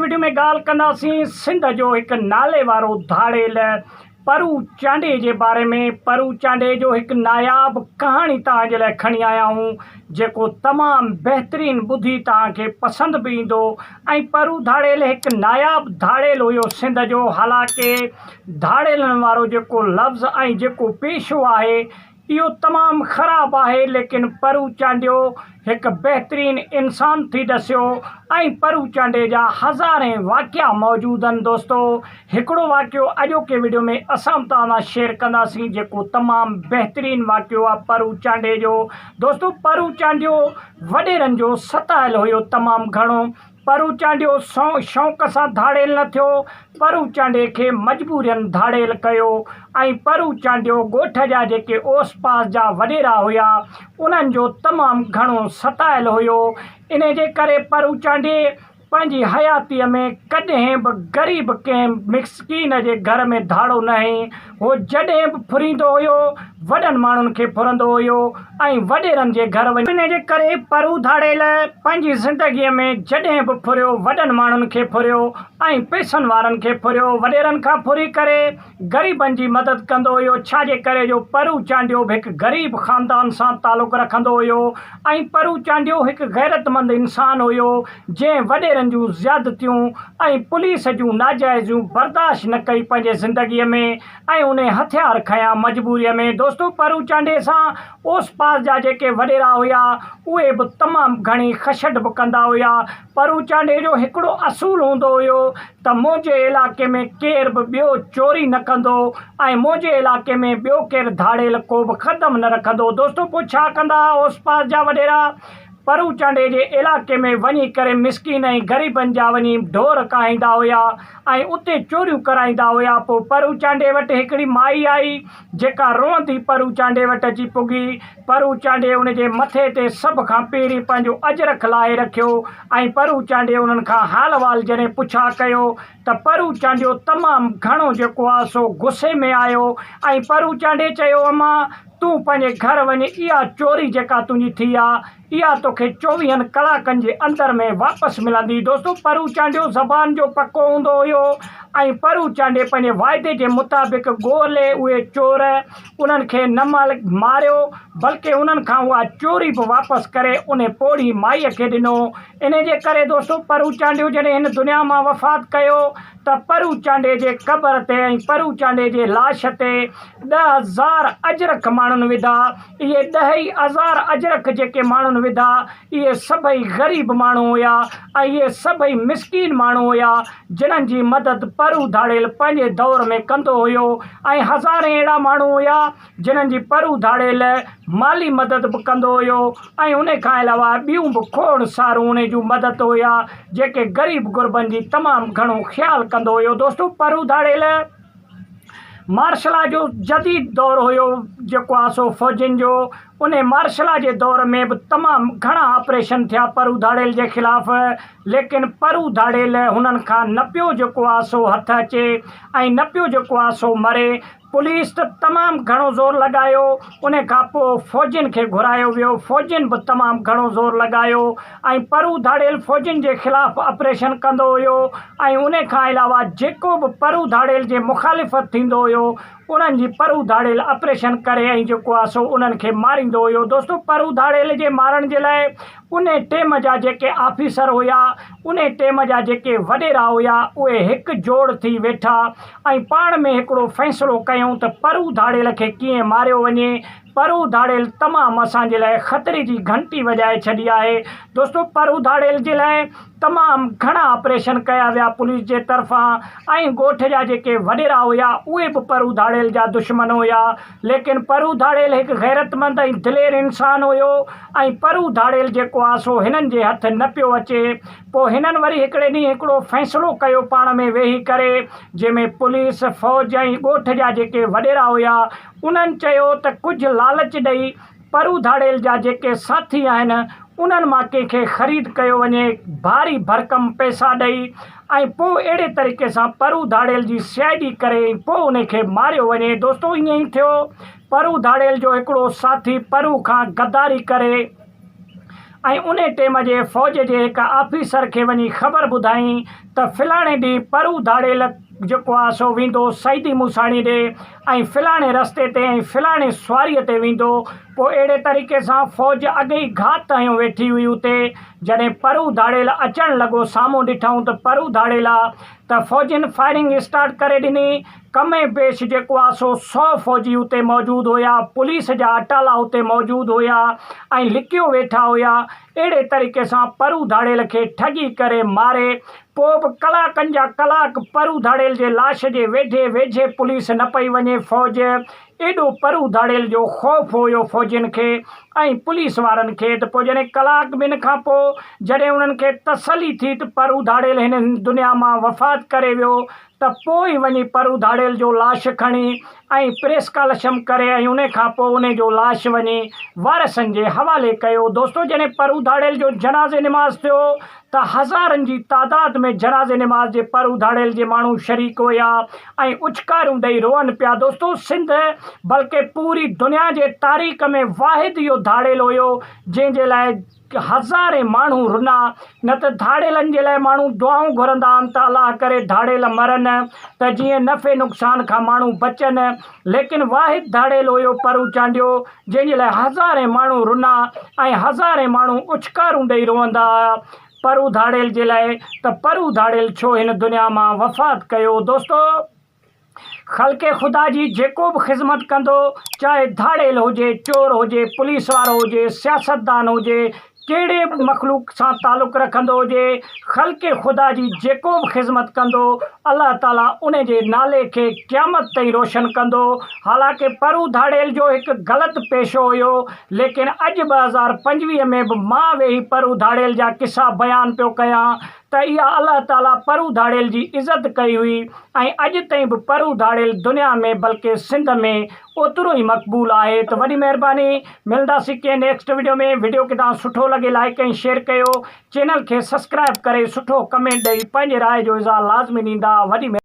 Video में गाल कंदासीं सिंध जो एक नाले वारो धाड़ेल परू चांडे जे बारे में। परू चांडे जो एक नायाब कहानी तव्हांजे लाइ खणी आया हूँ जेको तमाम बेहतरीन ॿुधी तव्हांखे पसंद भी ईंदो। ऐं परू धाड़ेल एक नायाब धाड़ेल हुयो सिंध जो। हालांकि धाड़ेलनि वारो जेको लफ़्ज़ ऐं जेको पेशो आहे इहो तमामु ख़राब आहे, लेकिन परू चांडियो एक बेहतरीन इंसान थी दसियो। ऐं परू चांडे जा हज़ारे वाक़िया मौजूद आहिनि। दोस्तो हिकिड़ो वाक़ियो अॼोके वीडियो में असां तव्हां सां शेयर कंदासीं जेको तमामु बेहतरीन वाक़ियो आहे परू चांडे जो। दोस्तो परू चांडियो वॾेरनि जो सतायल हुयो तमामु घणो। परू चांडियो शौक़ सां धाड़ेल न थियो, परू चांडे खे मजबूरियनि धाड़ेल कयो। ऐं परू चांडियो ॻोठ जा जेके ओस पास जा वॾेरा हुया उन्हनि जो तमामु घणो सतायल हुयो। इन जे करे परू चांडे पंहिंजी हयातीअ में कॾहिं बि ग़रीब कंहिं मिस्कीन जे घर में धाड़ो न हईं। हो जॾहिं बि फुरींदो हुयो वॾनि माण्हुनि खे फुरंदो हुयो ऐं वॾेरनि जे घर वञी। इन जे करे परू धाड़ेल पंहिंजी ज़िंदगीअ में जॾहिं बि फुरियो वॾनि माण्हुनि खे फुरियो ऐं पैसनि वारनि खे फुरियो, वॾेरनि खां फुरी करे ग़रीबनि जी मदद कंदो हुयो। छाजे करे जो परू चांडियो बि हिकु ग़रीब ख़ानदान सां तालुक़ु रखंदो हुयो ऐं परू चांडियो हिकु गैरतमंद इंसान हुयो जंहिं वॾेरनि जूं ज़्यादतियूं ऐं पुलिस जूं नाजाइज़ूं बर्दाश्त न कई पंहिंजे ज़िंदगीअ में ऐं उन हथियार खयां मजबूरीअ में। दोस्तो परू चांडे सां ओस पास जा जेके वॾेरा हुया उहे बि तमामु घणी खछड़ बि कंदा हुया। परू चांडे जो हिकिड़ो असूल हूंदो हुयो त मुंहिंजे इलाइक़े में केर बि ॿियो चोरी न कंदो ऐं मुंहिंजे इलाइक़े में ॿियो केरु धाड़ेल को बि क़दम न रखंदो। दोस्तो पोइ छा कंदा ओस पास जा वॾेरा? परू चांडे जे इलाइक़े में वञी करे मिस्कीन ऐं ग़रीबनि जा वञी ढोर काईंदा हुया ऐं उते चोरियूं कराईंदा हुया। पोइ परू चांडे वटि हिकिड़ी माई आई जेका रोअंदी परू चांडे वटि अची पुगी। परू चांडे उन जे मथे ते सभ खां पहिरीं पंहिंजो अजरक लाहे रखियो ऐं परू चांडे उन्हनि खां हाल वाल जॾहिं पुछा कयो त परू चांडियो तमामु घणो जेको आहे सो गुस्से में आयो ऐं परू चांडे चयो, अम्मा तूं पंहिंजे घर वञ, इहा चोरी जेका तुंहिंजी थी आहे इहा तोखे 24 कलाकनि जे अंदरि में वापसि मिलंदी। दोस्तो परू चांडियो ज़बान जो पको हूंदो हुयो ऐं परू चांडे पंहिंजे वाइदे जे मुताबिक़ ॻोल्हे उहे चोर उन्हनि खे न मारियो बल्कि उन्हनि खां उहा चोरी बि वापसि करे उन पोड़ी माईअ खे ॾिनो। इन जे करे दोस्तो परू चांडियो जॾहिं हिन दुनिया मां वफ़ात कयो त परू चांडे जे क़बर ते ऐं परू चांडे जे लाश ते 10,000 अजरक माण्हुनि विधा। इहे 10,000 अजरक जेके माण्हुनि विधा इहे सभई ग़रीब माण्हू हुया ऐं इहे सभई मिस्कीन माण्हू हुया जिन्हनि जी मदद परू धाड़ेल पंहिंजे दौर में कंदो हुयो। ऐं हज़ारे अहिड़ा माण्हू हुया जिन्हनि जी परू धाड़ेल माली मदद बि कंदो हुयो ऐं उन खां अलावा ॿियूं बि खोड़ सारूं उन जूं मदद हुया जेके ग़रीब गुरबनि जी तमामु घणो ख़्यालु कंदो हुयो। दोस्तो परू धाड़ेल मार्शल आर्ट जो जदीद दौर हुयो जेको आहे सो फ़ौजियुनि जो। उन मार्शल आर्ट जे दौर में बि तमामु घणा ऑपरेशन थिया परू धाड़ेल जे ख़िलाफ़, लेकिन परू धाड़ेल हुननि खां न पियो जेको आहे सो हथु अचे ऐं न पियो जेको आहे सो मरे। पुलिस त तमामु घणो ज़ोर लॻायो, उन खां पोइ फ़ौजियुनि खे घुरायो वियो, फ़ौजियुनि बि तमामु घणो ज़ोर लॻायो ऐं परू धाड़ेल फ़ौजियुनि जे ख़िलाफ़ ऑपरेशन कंदो हुयो। ऐं उन खां अलावा जेको बि परू धाड़ेल जे मुख़ालिफ़त थींदो हुयो उन्हनि जी परू धाड़ेल ऑपरेशन करे ऐं जेको आहे सो उन्हनि खे मारींदो हुयो। दोस्तो परू धाड़ेल जे मारण जे लाइ उन टेम जा जेके ऑफिसर हुया उन टेम जा जेके वॾेरा हुया उहे हिकु जोड़ थी वेठा ऐं पाण में हिकिड़ो फ़ैसिलो कयूं त परू धाड़ेल खे कीअं मारियो वञे। परू धाड़ेल तमामु असांजे लाइ ख़तरे जी घंटी वॼाए छॾी आहे। दोस्तो परू धाड़ेल जे लाइ तमामु घणा ऑपरेशन कया विया पुलिस जे तरफ़ां ऐं ॻोठ जा जेके वॾेरा हुया उहे बि परू धाड़ेल जा दुश्मन हुया, लेकिन परू धाड़ेल हिकु गैरतमंद ऐं दिलेर इंसान हुयो ऐं परू धाड़ेल जेको आहे सो हिननि जे हथु न पियो अचे। पोइ हिननि वरी हिकिड़े ॾींहुं हिकिड़ो फ़ैसिलो कयो पाण में वेही करे जंहिंमें पुलिस फ़ौज ऐं ॻोठ जा जेके वॾेरा हुया उन्हनि चयो त कुझु लालच ॾेई परू धाड़ेल जा जेके साथी आहिनि उन्हनि मां कंहिंखे ख़रीद कयो वञे भारी भरकम पैसा ॾेई ऐं पोइ अहिड़े तरीक़े सां परू धाड़ेल जी सीआईडी करे पोइ उन खे मारियो वञे। दोस्तो ईअं ई थियो। परू धाड़ेल जो हिकिड़ो साथी परू खां गद्दारी करे ऐं उन टाइम जे फ़ौज जे हिकु ऑफिसर खे वञी ख़बर ॿुधाई त फलाणे ॾींहुं परू धाड़ेल जेको आहे सो वेंदो सईदी मूसाणी ॾे ऐं फलाणे रस्ते ते ऐं फलाणे सुवारीअ ते वेंदो। पोइ अहिड़े तरीक़े सां फ़ौज अॻे ई घात ताईं वेठी हुई उते। जॾहिं परू धाड़ेल अचणु लॻो साम्हूं ॾिठऊं त परू धाड़ेल आहे त फ़ौजियुनि फायरिंग स्टार्ट करे ॾिनी। कमे पेश जेको आहे सो 100 फ़ौजी उते मौजूदु हुया, पुलिस जा अटाला उते मौजूदु हुया ऐं लिकियो वेठा हुया। अहिड़े तरीक़े सां परू धाड़ेल खे ठगी करे मारे। पोइ बि कलाकनि जा कलाक परू धाड़ेल जे लाश जे वेझे वेझे पुलिस न पई वञे। फ़ौज एॾो परू धाड़ेल जो ख़ौफ़ हुयो फ़ौजियुनि खे ऐं पुलिस वारनि खे। त पोइ जॾहिं कलाक ॿिनि खां पोइ जॾहिं उन्हनि खे तसली थी त परू धाड़ेल हिन दुनिया मां वफ़ात करे वियो त पोइ वञी परू धाड़ेल जो लाश खणी ऐं प्रेस कॉलशम करे ऐं उन खां पोइ उन जो लाश वञी वारसनि जे हवाले कयो। दोस्तो जॾहिं परू धाड़ेल जो जनाज़े निमाज़ थियो त हज़ारनि जी तादाद में जनाज़े निमाज़ जे परू धाड़ेल जे माण्हू शरीक हुया ऐं उछकारूं ॾेई रोअनि पिया। दोस्तो सिंध बल्कि पूरी दुनिया जे तारीख़ में वाहिद इहो धाड़ेल हुयो जंहिंजे लाइ हज़ारे माण्हू रुना। न त धाड़ेलनि जे लाइ माण्हू दुआऊं घुरंदा आहिनि त अलाह करे धाड़ेल मरनि त जीअं नफ़े नुक़सान खां माण्हू बचनि, लेकिन वाहिद धाड़ेल हुयो परू चांडियो जंहिंजे लाइ हज़ारे माण्हू रुना ऐं हज़ारे माण्हू उछकारूं ॾेई रोअंदा हुआ परू धाड़ेल जे लाइ त परू धाड़ेल छो हिन दुनिया मां वफ़ात कयो। दोस्तो ख़ल्क़े ख़ुदा जी जेको बि ख़िदमत कंदो, चाहे धाड़ेल हुजे, चोर हुजे, पुलिस वारो हुजे, सियासतदान हुजे, कहिड़े बि मख़लूक सां तालुक़ु रखंदो हुजे, ख़ल्क़े ख़ुदा जी जेको बि ख़िदमत कंदो अलाह ताला उन जे नाले खे क़यामत ताईं रोशन कंदो। हालांकि परू धाड़ेल जो हिकु ग़लति पेशो हुयो, लेकिन अॼु 2025 में बि मां वेही परू धाड़ेल जा किस्सा बयानु पियो कयां त इहा अलाह ताला परू धाड़ेल जी इज़त कई हुई ऐं अॼु ताईं बि परू धाड़ेल दुनिया में बल्कि सिंध में ओतिरो ई मक़बूल आहे। त वॾी महिरबानी, मिलंदासीं कंहिं नेक्स्ट वीडियो में। वीडियो खे तव्हां सुठो लॻे लाइक ऐं शेयर कयो, चैनल खे सब्सक्राइब करे सुठो कमेंट ॾेई पंहिंजे राय जो इज़हार लाज़मी ॾींदा। वॾी